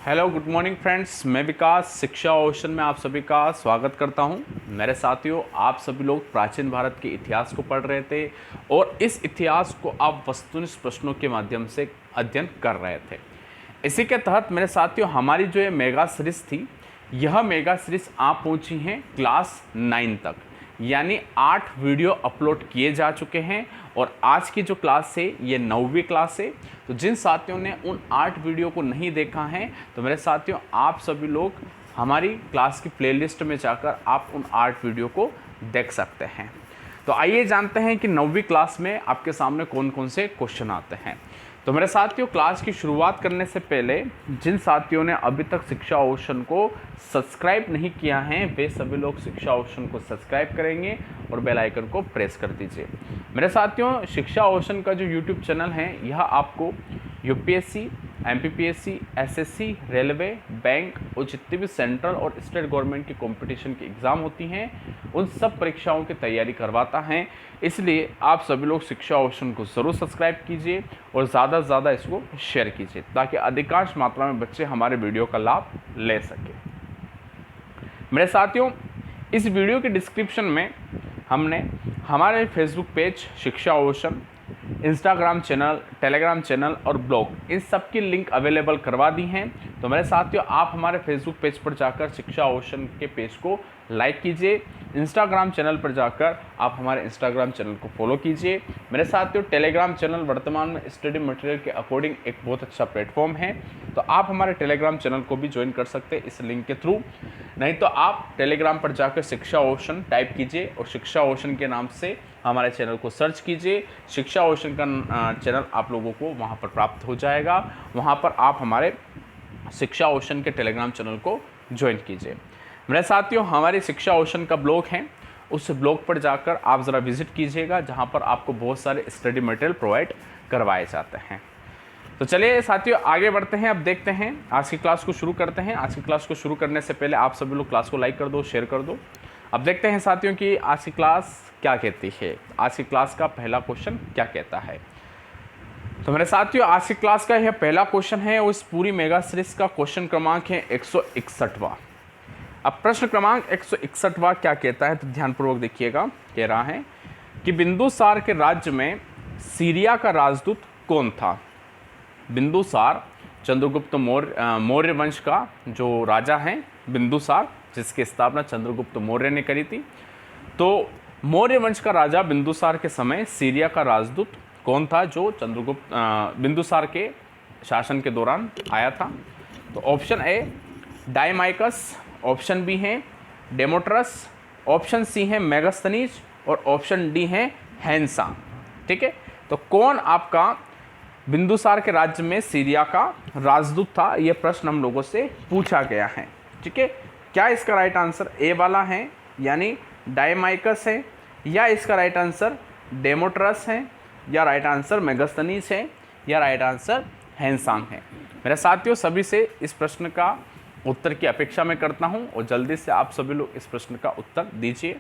Hello good morning friends, मैं विकास शिक्षा ocean में आप सभी का स्वागत करता हूं। मेरे साथियों, आप सभी लोग प्राचीन भारत के इतिहास को पढ़ रहे थे और इस इतिहास को आप वस्तुनिष्ठ प्रश्नों के माध्यम से अध्ययन कर रहे थे। इसी के तहत मेरे साथियों, हमारी जो ये मेगा सीरीज थी, यह मेगा सीरीज आप पहुंची हैं क्लास 9 तक, यानी 8 वीडियो अपलोड किए जा चुके हैं और आज की जो क्लास है ये 9वीं क्लास है। तो जिन साथियों ने उन 8 वीडियो को नहीं देखा है, तो मेरे साथियों आप सभी लोग हमारी क्लास की प्लेलिस्ट में जाकर आप उन 8 वीडियो को देख सकते हैं। तो आइए जानते हैं कि 9वीं क्लास में आपके सामने कौन कौन से क्वेश्चन आते हैं। तो मेरे साथियों, क्लास की शुरुआत करने से पहले जिन साथियों ने अभी तक शिक्षा ओशन को सब्सक्राइब नहीं किया है, वे सभी लोग शिक्षा ओशन को सब्सक्राइब करेंगे और बेल आइकन को प्रेस कर दीजिए। मेरे साथियों, शिक्षा ओशन का जो यूट्यूब चैनल है, यह आपको UPSC, MPPSC, SSC, railway, bank और जितनी भी सेंट्रल और स्टेट गवर्नमेंट की कंपटीशन की एग्ज़ाम होती हैं, उन सब परीक्षाओं की तैयारी करवाता है। इसलिए आप सभी लोग शिक्षा ओशन को ज़रूर सब्सक्राइब कीजिए और ज़्यादा से ज़्यादा इसको शेयर कीजिए, ताकि अधिकांश मात्रा में बच्चे हमारे वीडियो का लाभ ले सकें। मेरे साथियों, इस वीडियो के डिस्क्रिप्शन में हमने हमारे फेसबुक पेज शिक्षा ocean, Instagram channel, Telegram channel और ब्लॉग, इन सब की लिंक अवेलेबल करवा दी हैं। तो मेरे साथियों, आप हमारे फेसबुक पेज पर जाकर शिक्षा ओशन के पेज को लाइक कीजिए, इंस्टाग्राम चैनल पर जाकर आप हमारे इंस्टाग्राम चैनल को फॉलो कीजिए। मेरे साथियों, टेलीग्राम चैनल वर्तमान में स्टडी मटेरियल के अकॉर्डिंग एक बहुत अच्छा प्लेटफॉर्म है, तो आप हमारे टेलीग्राम चैनल को भी ज्वाइन कर सकते हैं इस लिंक के थ्रू। नहीं तो आप टेलीग्राम पर जाकर शिक्षा ओशन टाइप कीजिए और शिक्षा ओशन के नाम से हमारे चैनल को सर्च कीजिए। शिक्षा ओशन का चैनल आप लोगों को वहाँ पर प्राप्त हो जाएगा। वहाँ पर आप हमारे शिक्षा ओशन के टेलीग्राम चैनल को ज्वाइन कीजिए। मेरे साथियों, हमारे शिक्षा ओशन का ब्लॉग है, उस ब्लॉग पर जाकर आप ज़रा विजिट कीजिएगा, जहाँ पर आपको बहुत सारे स्टडी मटेरियल प्रोवाइड करवाए जाते हैं। तो चलिए साथियों, आगे बढ़ते हैं। अब देखते हैं, आज की क्लास को शुरू करते हैं। आज की क्लास को शुरू करने से पहले आप सभी लोग क्लास को लाइक कर दो, शेयर कर दो। अब देखते हैं साथियों कि आज की क्लास क्या कहती है। आज की क्लास का पहला क्वेश्चन क्या कहता है। तो मेरे साथियों, आज की क्लास का यह पहला क्वेश्चन है और इस पूरी मेगा सीरीज का क्वेश्चन क्रमांक है 161वां। अब प्रश्न क्रमांक 161वां क्या कहता है, तो ध्यानपूर्वक देखिएगा। कह रहा है कि बिंदुसार के राज्य में सीरिया का राजदूत कौन था। बिंदुसार चंद्रगुप्त मौर्य वंश का जो राजा है बिंदुसार, जिसकी स्थापना चंद्रगुप्त मौर्य ने करी थी। तो मौर्य वंश का राजा बिंदुसार के समय सीरिया का राजदूत कौन था, जो बिंदुसार के शासन के दौरान आया था। तो ऑप्शन ए डायमाइकस, ऑप्शन बी है डेमोट्रस, ऑप्शन सी है मेगास्थनीज और ऑप्शन डी है हैंसा। ठीक है, तो कौन आपका बिंदुसार के राज्य में सीरिया का राजदूत था, यह प्रश्न हम लोगों से पूछा गया है। ठीक है, क्या इसका राइट आंसर ए वाला है यानी डायमाइकस है, या इसका राइट आंसर डेमोट्रस है, या राइट आंसर मेगास्थनीज है, या राइट आंसर हैंसांग है। मेरे साथियों, सभी से इस प्रश्न का उत्तर की अपेक्षा मैं करता हूं और जल्दी से आप सभी लोग इस प्रश्न का उत्तर दीजिए।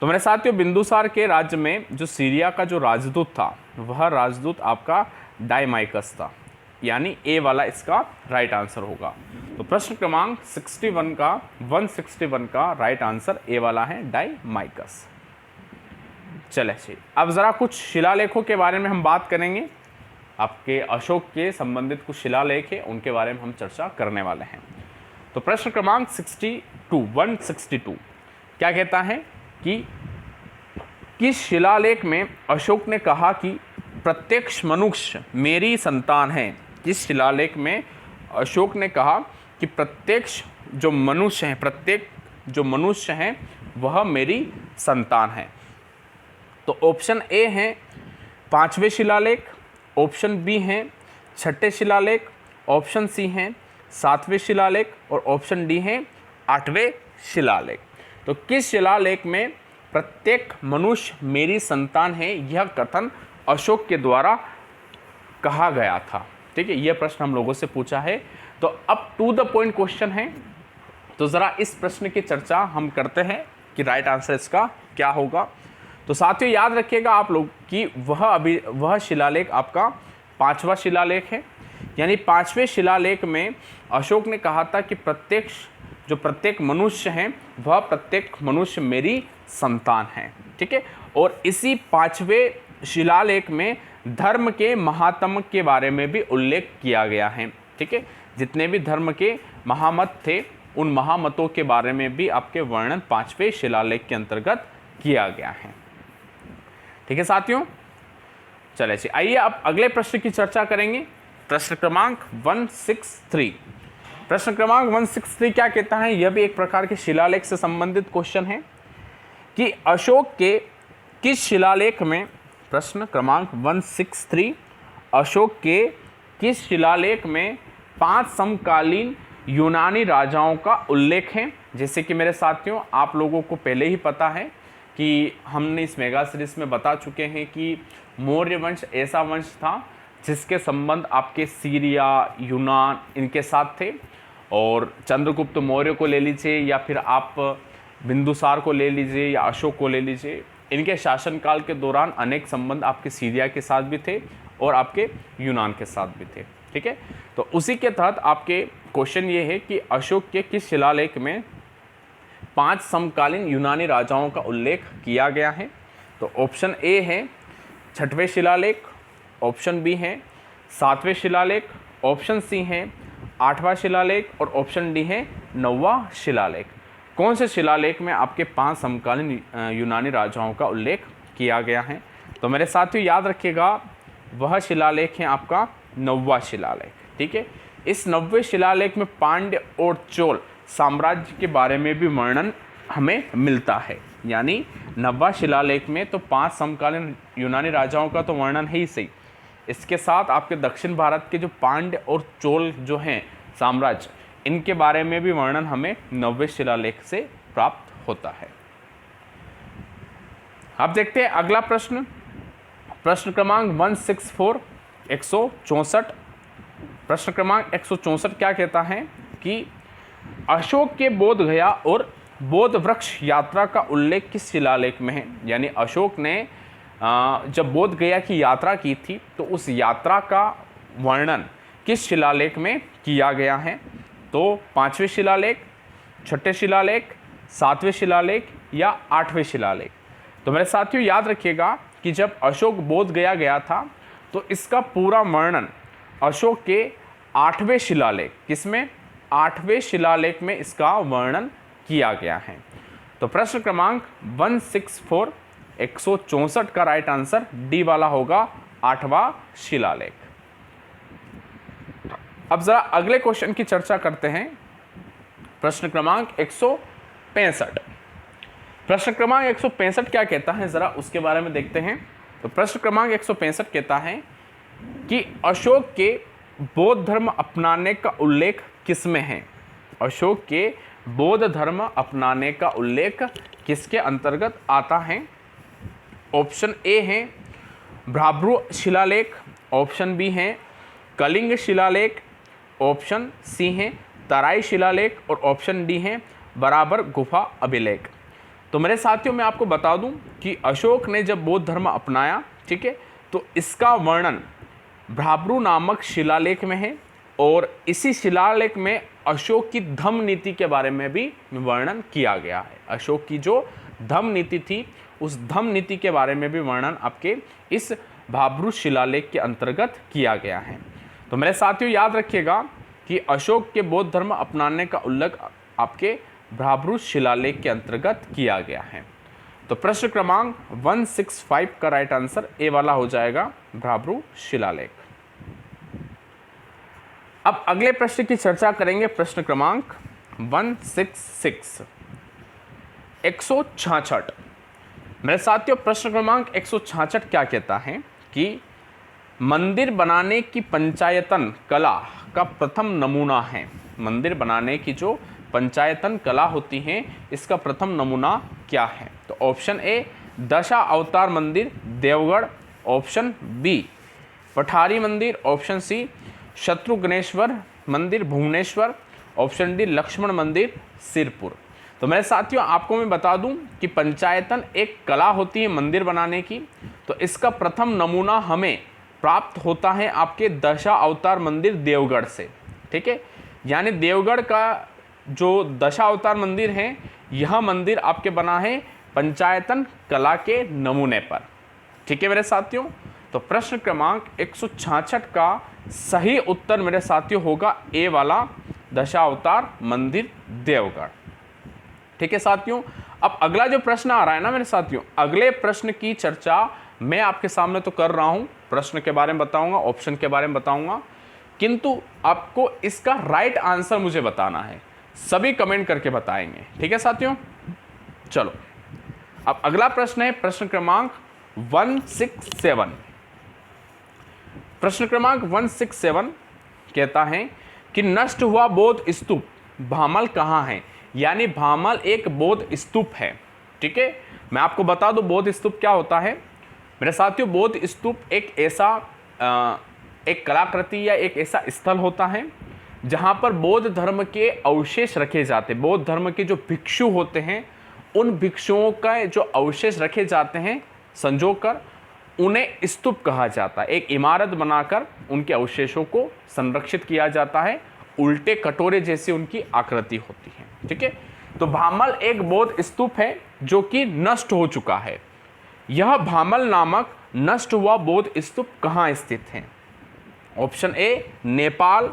तो मेरे साथियों, बिंदुसार के राज्य में जो सीरिया का जो राजदूत था, वह राजदूत आपका डायमाइकस था, यानी ए वाला इसका राइट आंसर होगा। तो प्रश्न क्रमांक 161 का राइट आंसर ए वाला है, डायमाइकस। चलिए, अब ज़रा कुछ शिलालेखों के बारे में हम बात करेंगे। आपके अशोक के संबंधित कुछ शिलालेख है, उनके बारे में हम चर्चा करने वाले हैं। तो प्रश्न क्रमांक 162 क्या कहता है कि किस शिलालेख में अशोक ने कहा कि प्रत्यक्ष मनुष्य मेरी संतान है। किस शिलालेख में अशोक ने कहा कि प्रत्येक जो मनुष्य हैं वह मेरी संतान है। तो ऑप्शन ए है 5वें शिलालेख, ऑप्शन बी है 6ठे शिलालेख, ऑप्शन सी है 7वें शिलालेख और ऑप्शन डी है 8वें शिलालेख। तो किस शिलालेख में प्रत्येक मनुष्य मेरी संतान है, यह कथन अशोक के द्वारा कहा गया था। ठीक है, यह प्रश्न हम लोगों से पूछा है। तो अब टू द पॉइंट क्वेश्चन है, तो ज़रा इस प्रश्न की चर्चा हम करते हैं कि राइट आंसर इसका क्या होगा। तो साथियों, याद रखिएगा आप लोग कि वह शिलालेख आपका 5वां शिलालेख है। यानी 5वें शिलालेख में अशोक ने कहा था कि प्रत्येक मनुष्य हैं वह प्रत्येक मनुष्य मेरी संतान है, ठीक है। और इसी 5वें शिलालेख में धर्म के महात्म के बारे में भी उल्लेख किया गया है, ठीक है। जितने भी धर्म के महामत थे उन महामतों के बारे में भी आपके वर्णन 5वें शिलालेख के अंतर्गत किया गया है, ठीक है साथियों। चलिए आइए अब अगले प्रश्न की चर्चा करेंगे। प्रश्न क्रमांक 163। प्रश्न क्रमांक 163 क्या कहता है, यह भी एक प्रकार के शिलालेख से संबंधित क्वेश्चन है कि अशोक के किस शिलालेख में, प्रश्न क्रमांक 163, अशोक के किस शिलालेख में 5 समकालीन यूनानी राजाओं का उल्लेख है। जैसे कि मेरे साथियों आप लोगों को पहले ही पता है कि हमने इस मेगा सीरीज में बता चुके हैं कि मौर्य वंश ऐसा वंश था जिसके संबंध आपके सीरिया, यूनान इनके साथ थे। और चंद्रगुप्त मौर्य को ले लीजिए या फिर आप बिंदुसार को ले लीजिए या अशोक को ले लीजिए, इनके शासनकाल के दौरान अनेक संबंध आपके सीरिया के साथ भी थे और आपके यूनान के साथ भी थे, ठीक है। तो उसी के तहत आपके क्वेश्चन ये है कि अशोक के किस शिलालेख में 5 समकालीन यूनानी राजाओं का उल्लेख किया गया है। तो ऑप्शन ए है 6वें शिलालेख, ऑप्शन बी है 7वें शिलालेख, ऑप्शन सी है 8वां शिलालेख और ऑप्शन डी है 9वां शिलालेख। कौन से शिलालेख में आपके 5 समकालीन यूनानी राजाओं का उल्लेख किया गया है। तो मेरे साथियों याद रखिएगा वह शिलालेख है आपका 9वां शिलालेख, ठीक है। इस 9वें शिलालेख में पांड्य और चोल साम्राज्य के बारे में भी वर्णन हमें मिलता है। यानी 9वां शिलालेख में तो 5 समकालीन यूनानी राजाओं का तो वर्णन है ही सही, इसके साथ आपके दक्षिण भारत के जो पांड्य और चोल जो हैं साम्राज्य, इनके बारे में भी वर्णन हमें 9वें शिलालेख से प्राप्त होता है। अब देखते हैं अगला प्रश्न, प्रश्न क्रमांक 164, 164। प्रश्न क्रमांक 164 क्या कहता है कि अशोक के बोध गया और बोध वृक्ष यात्रा का उल्लेख किस शिलालेख में है। यानी अशोक ने जब बोध गया की यात्रा की थी तो उस यात्रा का वर्णन किस शिलालेख में किया गया है। तो 5वें शिलालेख, 6ठे शिलालेख, 7वें शिलालेख या 8वें शिलालेख। तो मेरे साथियों याद रखिएगा कि जब अशोक बोध गया था तो इसका पूरा वर्णन अशोक के 8वें शिलालेख, किसमें, 8वें शिलालेख में इसका वर्णन किया गया है। तो प्रश्न क्रमांक 164, 164 का राइट आंसर डी वाला होगा, 8वां शिलालेख। अब जरा अगले क्वेश्चन की चर्चा करते हैं। प्रश्न क्रमांक 165। प्रश्न क्रमांक 165 क्या कहता है, जरा उसके बारे में देखते हैं। तो प्रश्न क्रमांक 165 कहता है कि अशोक के बौद्ध धर्म अपनाने का उल्लेख किसमें है। अशोक के बौद्ध धर्म अपनाने का उल्लेख किसके अंतर्गत आता है। ऑप्शन ए है भ्राभ्रू शिलालेख, ऑप्शन बी है कलिंग शिलालेख, ऑप्शन सी है तराई शिलालेख और ऑप्शन डी है बराबर गुफा अभिलेख। तो मेरे साथियों मैं आपको बता दूं कि अशोक ने जब बौद्ध धर्म अपनाया, ठीक है, तो इसका वर्णन भ्राभ्रू नामक शिलालेख में है और इसी शिलालेख में अशोक की धम्म नीति के बारे में भी वर्णन किया गया है। अशोक की जो धम्म नीति थी उस धम्म नीति के बारे में भी वर्णन आपके इस भ्राभ्रू शिलालेख के अंतर्गत किया गया है। तो मेरे साथियों याद रखिएगा कि अशोक के बौद्ध धर्म अपनाने का उल्लेख आपके भ्राभ्रू शिलालेख के अंतर्गत किया गया है। तो प्रश्न क्रमांक 165 का राइट आंसर ए वाला हो जाएगा, भ्राभ्रू शिलालेख। अब अगले प्रश्न की चर्चा करेंगे। प्रश्न क्रमांक 166, 166। मेरे साथियों प्रश्न क्रमांक 166 क्या कहता है कि मंदिर बनाने की पंचायतन कला का प्रथम नमूना है। मंदिर बनाने की जो पंचायतन कला होती है इसका प्रथम नमूना क्या है। तो ऑप्शन ए दशा अवतार मंदिर देवगढ़, ऑप्शन बी पठारी मंदिर, ऑप्शन सी शत्रुघ्नेश्वर मंदिर भुवनेश्वर, ऑप्शन डी लक्ष्मण मंदिर सिरपुर। तो मेरे साथियों आपको मैं बता दूं कि पंचायतन एक कला होती है मंदिर बनाने की। तो इसका प्रथम नमूना हमें प्राप्त होता है आपके दशा अवतार मंदिर देवगढ़ से। ठीक है, यानी देवगढ़ का जो दशा अवतार मंदिर है, यह मंदिर आपके बना है पंचायतन कला के नमूने पर। ठीक है मेरे साथियों, तो प्रश्न क्रमांक 166 का सही उत्तर मेरे साथियों होगा ए वाला, दशा अवतार मंदिर देवगढ़। ठीक है साथियों, अब अगला जो प्रश्न आ रहा है ना मेरे साथियों, अगले प्रश्न की चर्चा मैं आपके सामने तो कर रहा हूं, प्रश्न के बारे में बताऊंगा, ऑप्शन के बारे में बताऊंगा, किंतु आपको इसका राइट आंसर मुझे बताना है। सभी कमेंट करके बताएंगे। ठीक है साथियों, चलो अब अगला प्रश्न है प्रश्न क्रमांक 167। प्रश्न क्रमांक 167 कहता है कि नष्ट हुआ बौद्ध स्तूप भामल कहाँ है। यानी भामल एक बौद्ध स्तूप है। ठीक है, मैं आपको बता दूं बौद्ध स्तूप क्या होता है मेरे साथियों। बौद्ध स्तूप एक ऐसा एक कलाकृति या एक ऐसा स्थल होता है जहाँ पर बौद्ध धर्म के अवशेष रखे जाते हैं। बौद्ध धर्म के जो भिक्षु होते हैं, उन भिक्षुओं का जो अवशेष रखे जाते हैं संजो कर, उन्हें स्तूप कहा जाता है। एक इमारत बनाकर उनके अवशेषों को संरक्षित किया जाता है। उल्टे कटोरे जैसी उनकी आकृति होती है। ठीक है, तो भामल एक बौद्ध स्तूप है जो कि नष्ट हो चुका है। यह भामल नामक नष्ट हुआ बौद्ध स्तूप कहाँ स्थित है। Option A Nepal,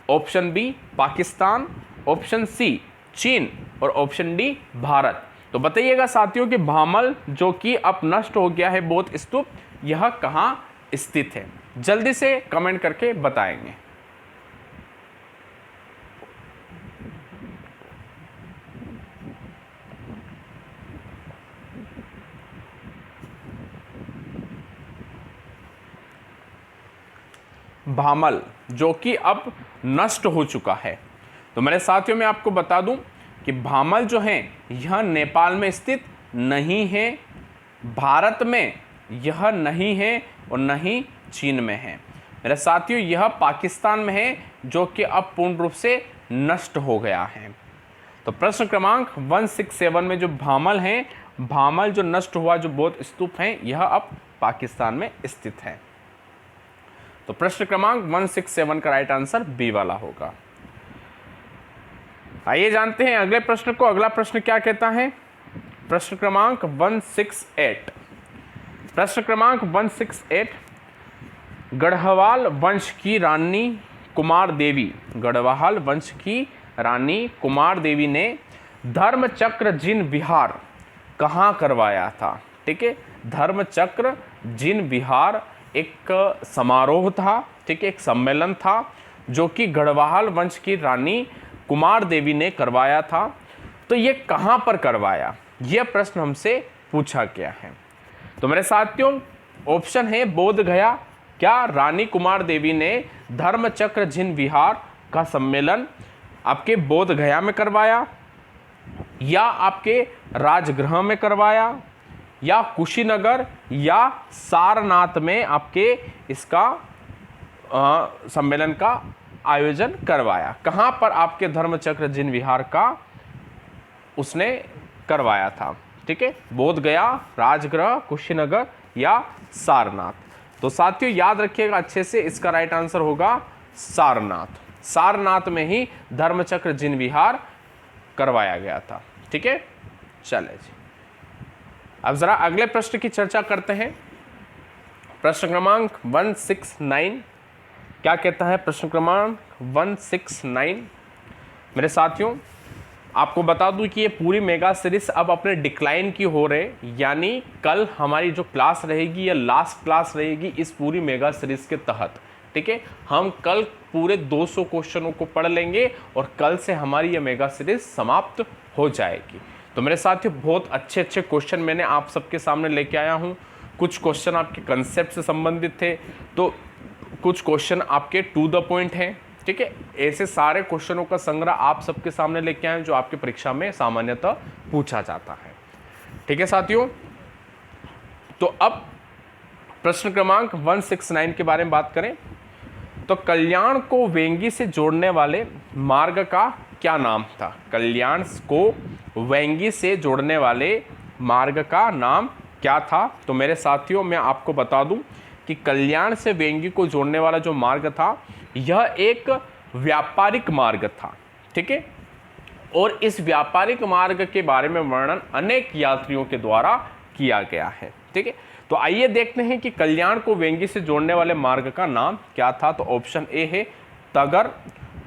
option B Pakistan, option C चीन और ऑप्शन डी भारत। तो बताइएगा साथियों कि भामल जो कि अब नष्ट हो गया है बौद्ध स्तूप, यह कहाँ स्थित है। जल्दी से कमेंट करके बताएंगे। भामल जो कि अब नष्ट हो चुका है। तो मेरे साथियों मैं आपको बता दूं कि भामल जो है यह नेपाल में स्थित नहीं है, भारत में यह नहीं है और न ही चीन में है। मेरे साथियों यह पाकिस्तान में है जो कि अब पूर्ण रूप से नष्ट हो गया है। तो प्रश्न क्रमांक 167 में जो भामल है, भामल जो नष्ट हुआ जो बौद्ध स्तूप है, यह अब पाकिस्तान में स्थित है। तो प्रश्न क्रमांक 167 का राइट आंसर बी वाला होगा। आइए जानते हैं अगले प्रश्न को। अगला प्रश्न क्या कहता है। प्रश्न क्रमांक 168। प्रश्न क्रमांक 168, गढ़वाल वंश की रानी कुमार देवी, गढ़वाल वंश की रानी कुमार देवी ने धर्मचक्र जिन विहार कहाँ करवाया था। ठीक है, धर्मचक्र जिन विहार एक समारोह था। ठीक है, एक सम्मेलन था जो कि गढ़वाल वंश की रानी कुमार देवी ने करवाया था। तो ये कहाँ पर करवाया, यह प्रश्न हमसे पूछा गया है। तो मेरे साथियों ऑप्शन है बोध गया। क्या रानी कुमार देवी ने धर्मचक्र जिन विहार का सम्मेलन आपके बोध गया में करवाया, या आपके राजगृह में करवाया, या कुशीनगर या सारनाथ में आपके इसका सम्मेलन का आयोजन करवाया। कहाँ पर आपके धर्मचक्र जिन विहार का उसने करवाया था। ठीक है, बोध गया, राजगृह, कुशीनगर या सारनाथ। तो साथियों याद रखिएगा अच्छे से, इसका राइट आंसर होगा सारनाथ। सारनाथ में ही धर्मचक्र जिन विहार करवाया गया था। ठीक है, चले जी अब जरा अगले प्रश्न की चर्चा करते हैं। प्रश्न क्रमांक 169 क्या कहता है। प्रश्न क्रमांक 169 मेरे साथियों आपको बता दूं कि ये पूरी मेगा सीरीज अब अपने डिक्लाइन की हो रहे, यानी कल हमारी जो क्लास रहेगी या लास्ट क्लास रहेगी इस पूरी मेगा सीरीज के तहत। ठीक है, हम कल पूरे 200 क्वेश्चनों को पढ़ लेंगे और कल से हमारी ये मेगा सीरीज समाप्त हो जाएगी। तो मेरे साथियों बहुत अच्छे अच्छे क्वेश्चन मैंने आप सबके सामने लेके आया हूँ। कुछ क्वेश्चन आपके कंसेप्ट से संबंधित थे, तो कुछ क्वेश्चन आपके टू द पॉइंट हैं। ठीक है, ऐसे सारे क्वेश्चनों का संग्रह आप सबके सामने लेके आए जो आपकी परीक्षा में सामान्यतः पूछा जाता है। ठीक है साथियों, तो अब प्रश्न क्रमांक 169 के बारे में बात करें तो कल्याण को वेंगी से जोड़ने वाले मार्ग का क्या नाम था। कल्याण को वेंगी से जोड़ने वाले मार्ग का नाम क्या था। तो मेरे साथियों मैं आपको बता दूं कि कल्याण से वेंगी को जोड़ने वाला जो मार्ग था यह एक व्यापारिक मार्ग था, ठीक है। और इस व्यापारिक मार्ग के बारे में वर्णन अनेक यात्रियों के द्वारा किया गया है, ठीक है। तो आइए देखते हैं कि कल्याण को वेंगी से जोड़ने वाले मार्ग का नाम क्या था। तो ऑप्शन ए है तगर,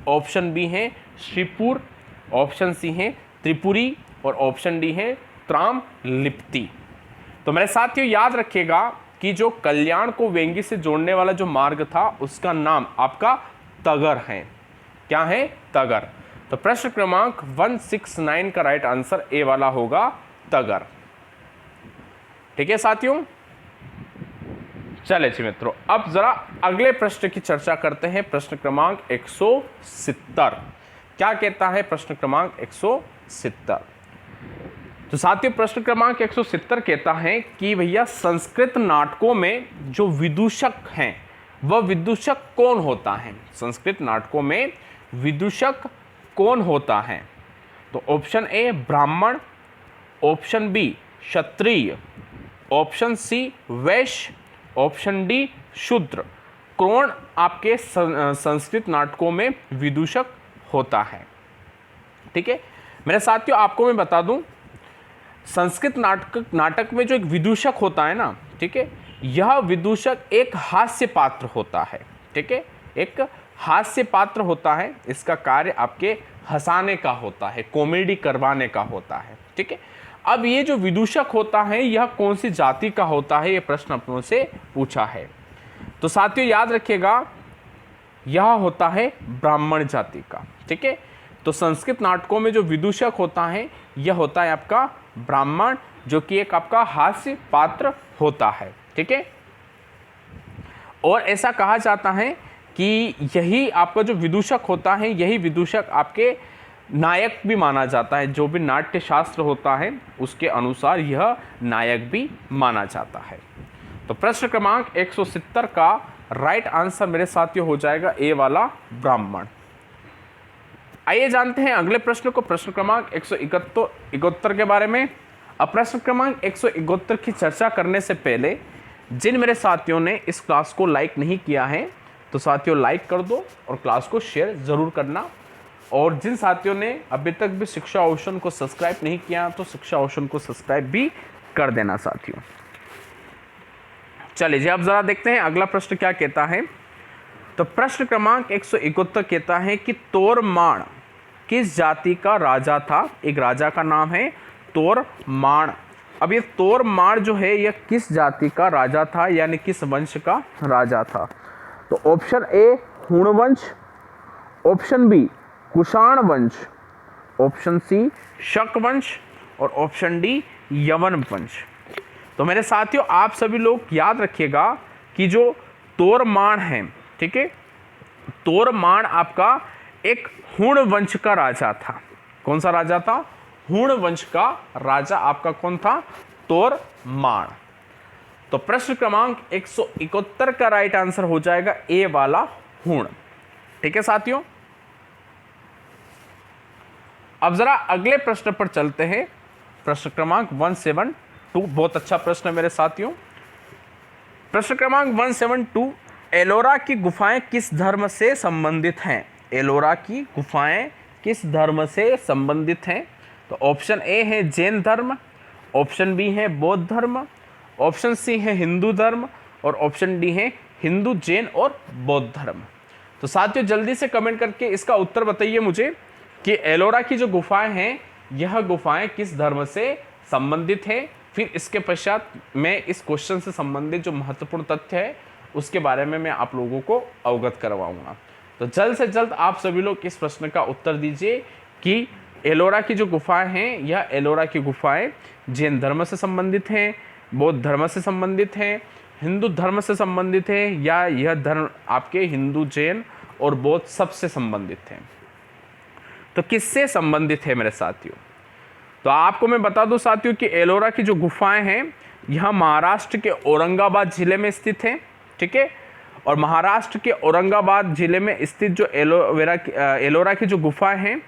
ऑप्शन बी है श्रीपुर, ऑप्शन सी है त्रिपुरी और ऑप्शन डी है त्राम लिप्ति। तो मेरे साथियों याद रखिएगा कि जो कल्याण को वेंगी से जोड़ने वाला जो मार्ग था उसका नाम आपका तगर है। क्या है? तगर। तो प्रश्न क्रमांक 169 का राइट आंसर ए वाला होगा तगर, ठीक है साथियों। चले जी मित्रों, अब जरा अगले प्रश्न की चर्चा करते हैं। प्रश्न क्रमांक 170 क्या कहता है? प्रश्न क्रमांक 170, तो साथियों प्रश्न क्रमांक 170 कहता है कि भैया संस्कृत नाटकों में जो विदूषक हैं वह विदूषक कौन होता है? संस्कृत नाटकों में विदूषक कौन होता है? तो ऑप्शन ए ब्राह्मण, ऑप्शन बी क्षत्रिय, ऑप्शन सी वैश्य, ऑप्शन डी शूद्र। कौन आपके संस्कृत नाटकों में विदूषक होता है? ठीक है मेरे साथियों, आपको मैं बता दूं संस्कृत नाटक में जो एक विदूषक होता है ना, ठीक है, यह विदूषक एक हास्य पात्र होता है, ठीक है, एक हास्य पात्र होता है। इसका कार्य आपके हंसाने का होता है, कॉमेडी करवाने का होता है, ठीक है। अब ये जो विदूषक होता है यह कौन सी जाति का होता है, ये प्रश्न अपनों से पूछा है। तो साथियों याद रखिएगा यह होता है ब्राह्मण जाति का, ठीक है। तो संस्कृत नाटकों में जो विदूषक होता है यह होता है आपका ब्राह्मण, जो कि एक आपका हास्य पात्र होता है, ठीक है। और ऐसा कहा जाता है कि यही आपका जो विदूषक होता है यही विदूषक आपके नायक भी माना जाता है। जो भी नाट्य शास्त्र होता है उसके अनुसार यह नायक भी माना जाता है। तो प्रश्न क्रमांक 170 का राइट आंसर मेरे साथियों हो जाएगा ए वाला ब्राह्मण। आइए जानते हैं अगले प्रश्न को, प्रश्न क्रमांक 171 के बारे में। अब प्रश्न क्रमांक 171 की चर्चा करने से पहले जिन मेरे साथियों ने इस क्लास को लाइक नहीं किया है तो साथियों लाइक कर दो और क्लास को शेयर ज़रूर करना। और जिन साथियों ने अभी तक भी शिक्षा ओशन को सब्सक्राइब नहीं किया तो शिक्षा ओशन को सब्सक्राइब भी कर देना साथियों। चलिए जी अब ज़रा देखते हैं अगला प्रश्न क्या कहता है। तो प्रश्न क्रमांक 171 कहता है कि तोरमाण किस जाति का राजा था? एक राजा का नाम है तोरमाण। अब ये तोरमाण जो है यह किस जाति का राजा था, यानी किस वंश का राजा था? तो ऑप्शन ए हुणवंश, ऑप्शन बी कुषाण वंश, ऑप्शन सी शक वंश और ऑप्शन डी यवन वंश। तो मेरे साथियों आप सभी लोग याद रखिएगा कि जो तोरमाण है, ठीक है, तोरमाण आपका एक हुण वंश का राजा था। कौन सा राजा था? हुण वंश का राजा आपका कौन था? तोरमाण। तो प्रश्न क्रमांक 171 का राइट आंसर हो जाएगा ए वाला हुण, ठीक है साथियों। अब जरा अगले प्रश्न पर चलते हैं। प्रश्न क्रमांक 172 बहुत अच्छा प्रश्न है मेरे साथियों। प्रश्न क्रमांक 172 एलोरा की गुफाएं किस धर्म से संबंधित हैं? एलोरा की गुफाएं किस धर्म से संबंधित हैं? तो ऑप्शन ए है जैन धर्म, ऑप्शन बी है बौद्ध धर्म, ऑप्शन सी है हिंदू धर्म और ऑप्शन डी है हिंदू, जैन और बौद्ध धर्म। तो साथियों जल्दी से कमेंट करके इसका उत्तर बताइए मुझे कि एलोरा की जो गुफाएं हैं यह गुफाएं किस धर्म से संबंधित हैं। फिर इसके पश्चात मैं इस क्वेश्चन से संबंधित जो महत्वपूर्ण तथ्य है उसके बारे में मैं आप लोगों को अवगत करवाऊंगा। तो जल्द से जल्द आप सभी लोग इस प्रश्न का उत्तर दीजिए कि एलोरा की जो गुफाएं हैं यह एलोरा की गुफाएं जैन धर्म से संबंधित हैं, बौद्ध धर्म से संबंधित हैं, हिंदू धर्म से संबंधित है, या यह धर्म आपके हिंदू, जैन और बौद्ध सबसे संबंधित हैं। तो किससे संबंधित है मेरे साथियों? तो आपको मैं बता दूं साथियों कि एलोरा की जो गुफाएं हैं यह महाराष्ट्र के औरंगाबाद जिले में स्थित है, ठीक है। और महाराष्ट्र के औरंगाबाद जिले में स्थित जो एलोरा की जो गुफाएं हैं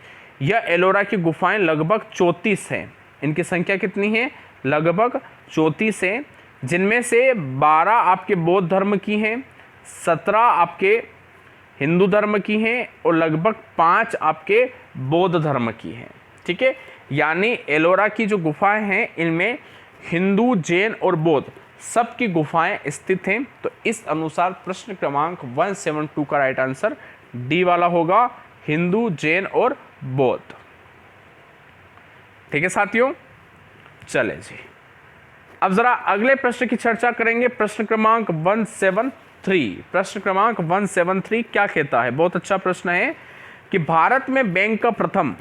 यह एलोरा की गुफाएं लगभग 34 हैं। इनकी संख्या कितनी है? लगभग 34 है। जिनमें से 12 आपके बौद्ध धर्म की हैं, 17 आपके हिंदू धर्म की हैं और लगभग 5 आपके बौद्ध धर्म की हैं। ठीक है, यानी एलोरा की जो गुफाएं हैं इनमें हिंदू, जैन और बौद्ध सबकी गुफाएं स्थित हैं। तो इस अनुसार प्रश्न क्रमांक 172 का राइट आंसर डी वाला होगा, हिंदू, जैन और बौद्ध। ठीक है साथियों, चले जी अब जरा अगले प्रश्न की चर्चा करेंगे। प्रश्न क्रमांक 173। प्रश्न क्रमांक 173 क्या कहता है, बहुत अच्छा प्रश्न है कि भारत में बैंक का प्रथम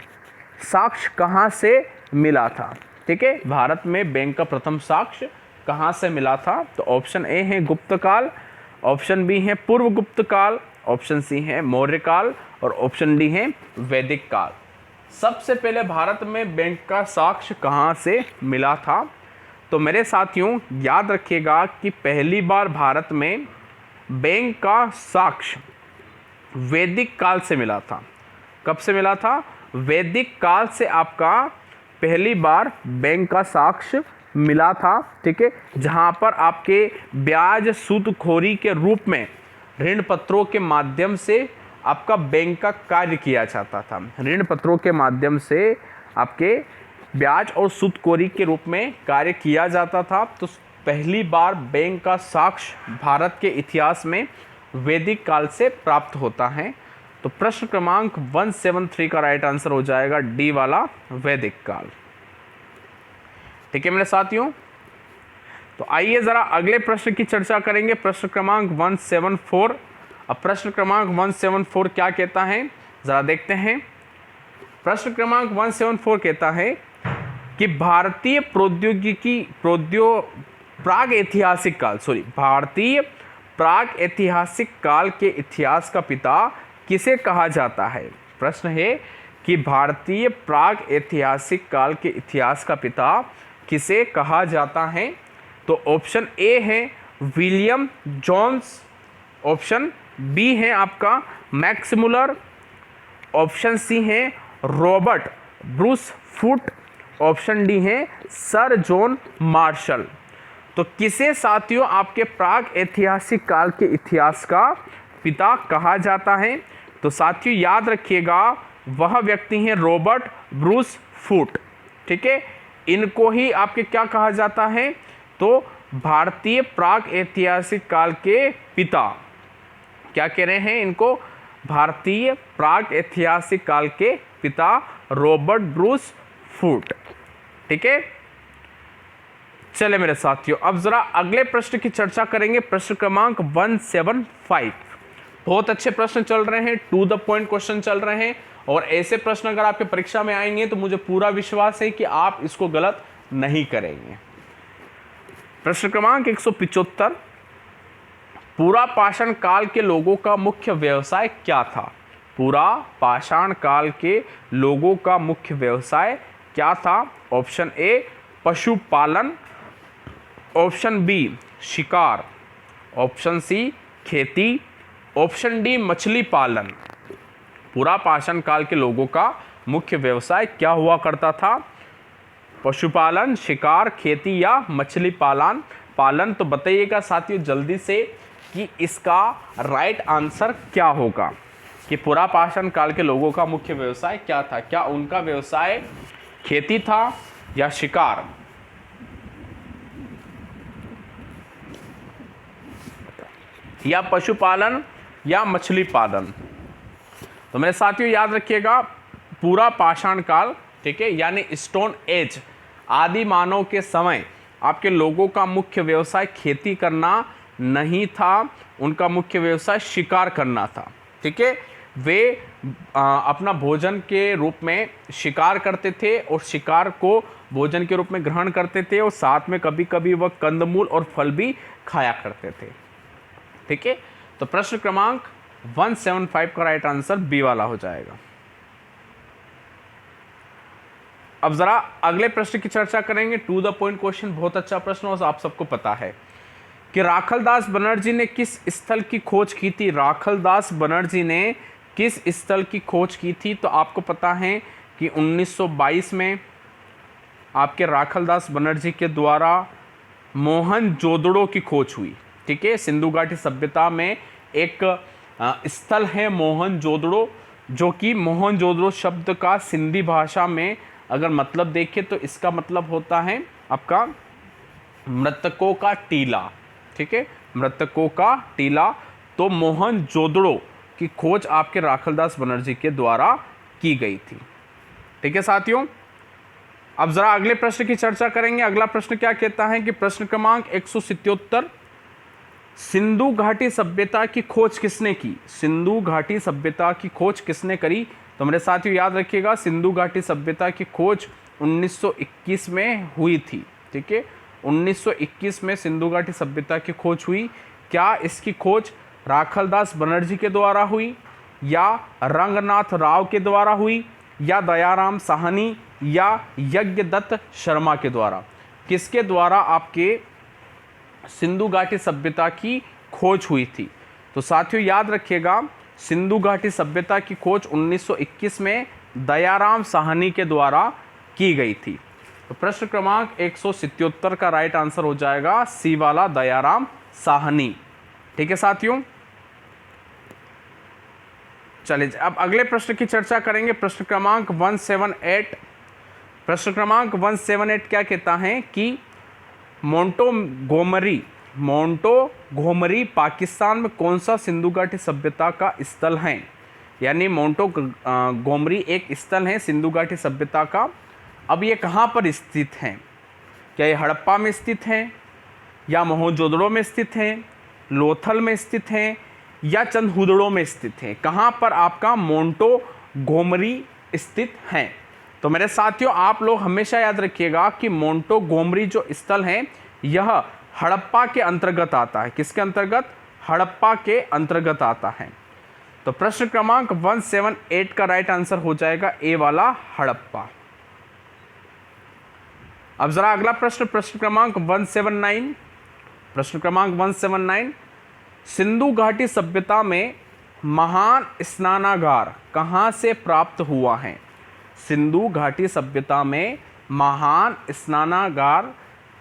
साक्ष्य कहां से मिला था। ठीक है, भारत में बैंक का प्रथम साक्ष्य कहां से मिला था। तो ऑप्शन ए है गुप्त काल, ऑप्शन बी है पूर्व गुप्त काल, ऑप्शन सी है मौर्य काल और ऑप्शन डी है वैदिक काल। सबसे पहले भारत में बैंक का साक्ष्य कहां से मिला था। तो मेरे साथियों याद रखिएगा कि पहली बार भारत में बैंक का साक्ष्य वैदिक काल से मिला था। कब से मिला था? वैदिक काल से आपका पहली बार बैंक का साक्ष्य मिला था। ठीक है, जहां पर आपके ब्याज सूदखोरी के रूप में ऋण पत्रों के माध्यम से आपका बैंक का कार्य किया जाता था। ऋण पत्रों के माध्यम से आपके ब्याज और सूदखोरी के रूप में कार्य किया जाता था। तो पहली बार बैंक का साक्ष्य भारत के इतिहास में वैदिक काल से प्राप्त होता है। तो प्रश्न क्रमांक 173 का राइट आंसर हो जाएगा डी वाला, वैदिक काल। ठीक है मेरे साथियों, तो आइए जरा अगले प्रश्न की चर्चा करेंगे। प्रश्न क्रमांक 174। अब प्रश्न क्रमांक 174 क्या कहता है, जरा देखते हैं। प्रश्न क्रमांक 174 कहता है कि भारतीय प्राग ऐतिहासिक काल के इतिहास का पिता किसे कहा जाता है। प्रश्न है कि भारतीय प्राग ऐतिहासिक काल के इतिहास का पिता किसे कहा जाता है। तो ऑप्शन ए है विलियम जोन्स, ऑप्शन बी है आपका मैक्स मुलर, ऑप्शन सी है Robert Bruce foot, option D है सर जॉन मार्शल। तो किसे साथियों आपके प्राग ऐतिहासिक काल के इतिहास का पिता कहा जाता है। तो साथियों याद रखिएगा वह व्यक्ति हैं रॉबर्ट ब्रूस फुट। ठीक है, इनको ही आपके क्या कहा जाता है, तो भारतीय प्राग ऐतिहासिक काल के पिता, क्या कह रहे हैं इनको, भारतीय प्राग ऐतिहासिक काल के पिता रॉबर्ट ब्रूस फुट। ठीक है, चले मेरे साथियों अब जरा अगले प्रश्न की चर्चा करेंगे। प्रश्न क्रमांक 175। बहुत अच्छे प्रश्न चल रहे हैं, टू द पॉइंट क्वेश्चन चल रहे हैं और ऐसे प्रश्न अगर आपके परीक्षा में आएंगे तो मुझे पूरा विश्वास है कि आप इसको गलत नहीं करेंगे। प्रश्न क्रमांक 175। पूरा पाषाण काल के लोगों का मुख्य व्यवसाय क्या था। पूरा पाषाण काल के लोगों का मुख्य व्यवसाय क्या था। ऑप्शन ए पशुपालन, ऑप्शन बी शिकार, ऑप्शन सी खेती, ऑप्शन डी मछली पालन। पूरा पाषाण काल के लोगों का मुख्य व्यवसाय क्या हुआ करता था। पशुपालन, शिकार, खेती या मछली पालन। तो बताइएगा साथियों जल्दी से कि इसका राइट आंसर क्या होगा कि पूरा पाषाण काल के लोगों का मुख्य व्यवसाय क्या था। क्या उनका व्यवसाय खेती था या शिकार। या पशुपालन या मछली पालन। तो मेरे साथियों याद रखिएगा पूरा पाषाण काल, ठीक है, यानी स्टोन एज, आदि मानव के समय आपके लोगों का मुख्य व्यवसाय खेती करना नहीं था, उनका मुख्य व्यवसाय शिकार करना था। ठीक है, वे अपना भोजन के रूप में शिकार करते थे और शिकार को भोजन के रूप में ग्रहण करते थे और साथ में कभी कभी वह कंदमूल और फल भी खाया करते थे। ठीक है, तो प्रश्न क्रमांक 175 का राइट आंसर बी वाला हो जाएगा। अब जरा अगले प्रश्न की चर्चा करेंगे, टू द पॉइंट क्वेश्चन, बहुत अच्छा प्रश्न और आप सबको पता है कि राखलदास बनर्जी ने किस स्थल की खोज की थी। राखलदास बनर्जी ने किस स्थल की खोज की थी। तो आपको पता है कि 1922 में आपके राखलदास बनर्जी के द्वारा मोहनजोदड़ो की खोज हुई। ठीक है, सिंधु घाटी सभ्यता में एक स्थल है मोहनजोदड़ो, जो कि मोहनजोदड़ो शब्द का सिंधी भाषा में अगर मतलब देखें तो इसका मतलब होता है आपका मृतकों का टीला। ठीक है, मृतकों का टीला। तो मोहनजोदड़ो की खोज आपके राखलदास बनर्जी के द्वारा की गई थी। ठीक है साथियों, अब जरा अगले प्रश्न की चर्चा करेंगे। अगला प्रश्न क्या कहता है कि प्रश्न क्रमांक 177, सिंधु घाटी सभ्यता की खोज किसने की? सिंधु घाटी सभ्यता की खोज किसने करी? तो मेरे साथियों याद रखिएगा, सिंधु घाटी सभ्यता की खोज 1921 में हुई थी। ठीक है, 1921 में सिंधु घाटी सभ्यता की खोज हुई। क्या इसकी खोज राखलदास बनर्जी के द्वारा हुई, या रंगनाथ राव के द्वारा हुई, या दयाराम साहनी, या यज्ञदत्त शर्मा के द्वारा? किसके द्वारा आपके सिंधु घाटी सभ्यता की खोज हुई थी? तो साथियों याद रखिएगा, सिंधु घाटी सभ्यता की खोज 1921 में दयाराम साहनी के द्वारा की गई थी। तो प्रश्न क्रमांक 177 का राइट आंसर हो जाएगा सी वाला, दयाराम साहनी। ठीक है साथियों, चलिए अब अगले प्रश्न की चर्चा करेंगे। प्रश्न क्रमांक 178। प्रश्न क्रमांक 178 क्या कहता है कि मोंटोगोमरी पाकिस्तान में कौन सा सिंधु घाटी सभ्यता का स्थल है? यानी मोंटोगोमरी एक स्थल है सिंधु घाटी सभ्यता का। अब ये कहाँ पर स्थित है? क्या ये हड़प्पा में स्थित है, या मोहनजोदड़ो में स्थित है, लोथल में स्थित है, या चंदहुदड़ो में स्थित है? कहाँ पर आपका मोंटोगोमरी स्थित है? तो मेरे साथियों आप लोग हमेशा याद रखिएगा कि मोंटोगोमरी जो स्थल है यह हड़प्पा के अंतर्गत आता है। किसके अंतर्गत? हड़प्पा के अंतर्गत आता है। तो प्रश्न क्रमांक 178 का राइट आंसर हो जाएगा ए वाला, हड़प्पा। अब जरा अगला प्रश्न, प्रश्न क्रमांक 179। प्रश्न क्रमांक 179, सिंधु घाटी सभ्यता में महान स्नानागार कहाँ से प्राप्त हुआ है? सिंधु घाटी सभ्यता में महान स्नानागार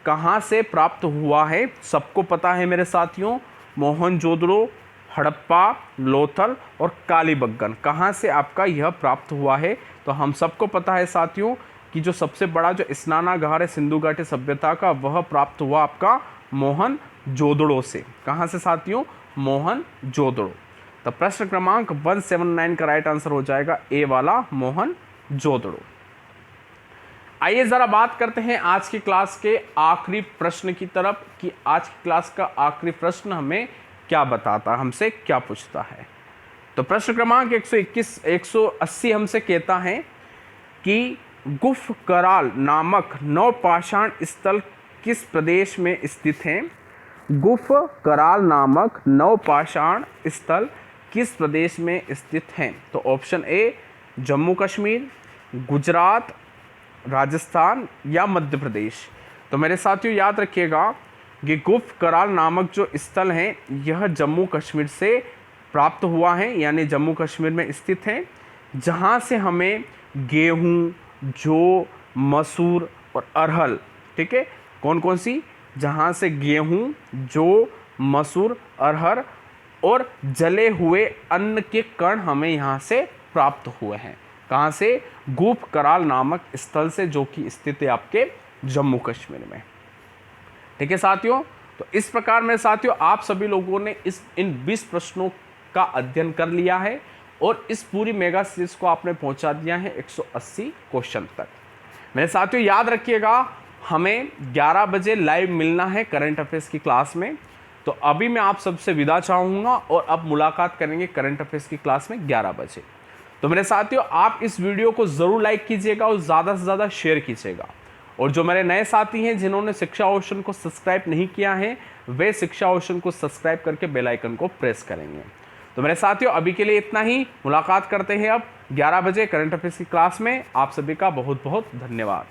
कहाँ से प्राप्त हुआ है? सबको पता है मेरे साथियों, मोहनजोदड़ो, हड़प्पा, लोथल और कालीबंगन। कहाँ से आपका यह प्राप्त हुआ है? तो हम सबको पता है साथियों कि जो सबसे बड़ा जो स्नानागार है सिंधु घाटी सभ्यता का, वह प्राप्त हुआ आपका मोहनजोदड़ो से। कहाँ से साथियों? मोहनजोदड़ो। तो प्रश्न क्रमांक 179 का राइट आंसर हो जाएगा ए वाला, मोहनजोदड़ो। आइए ज़रा बात करते हैं आज की क्लास के आखिरी प्रश्न की तरफ कि आज की क्लास का आखिरी प्रश्न हमें क्या बताता है, हमसे क्या पूछता है। तो प्रश्न क्रमांक 180 हमसे कहता है कि गुफ कराल नामक नवपाषाण स्थल किस प्रदेश में स्थित है? गुफ कराल नामक नवपाषाण स्थल किस प्रदेश में स्थित है? तो ऑप्शन ए जम्मू कश्मीर, गुजरात, राजस्थान या मध्य प्रदेश। तो मेरे साथियों याद रखिएगा कि गुफ कराल नामक जो स्थल है यह जम्मू कश्मीर से प्राप्त हुआ है, यानी जम्मू कश्मीर में स्थित है, जहाँ से हमें गेहूँ, जौ, मसूर और अरहल, ठीक है, कौन कौन सी? जहाँ से गेहूँ, जौ, मसूर, अरहर और जले हुए अन्न के कण हमें यहाँ से प्राप्त हुए हैं। कहाँ से? गुफ कराल नामक स्थल से, जो कि स्थित है आपके जम्मू कश्मीर में। ठीक है साथियों, तो इस प्रकार मेरे साथियों आप सभी लोगों ने इन 20 प्रश्नों का अध्ययन कर लिया है और इस पूरी मेगा सीरीज को आपने पहुंचा दिया है 180 क्वेश्चन तक। मेरे साथियों याद रखिएगा, हमें 11 बजे लाइव मिलना है करंट अफेयर्स की क्लास में। तो अभी मैं आप सबसे विदा चाहूँगा और अब मुलाकात करेंगे करंट अफेयर्स की क्लास में 11 बजे। तो मेरे साथियों आप इस वीडियो को ज़रूर लाइक कीजिएगा और ज़्यादा से ज़्यादा शेयर कीजिएगा। और जो मेरे नए साथी हैं जिन्होंने शिक्षा ओशन को सब्सक्राइब नहीं किया है, वे शिक्षा ओशन को सब्सक्राइब करके बेल आइकन को प्रेस करेंगे। तो मेरे साथियों अभी के लिए इतना ही, मुलाकात करते हैं अब 11 बजे करंट अफेयर्स की क्लास में। आप सभी का बहुत बहुत धन्यवाद।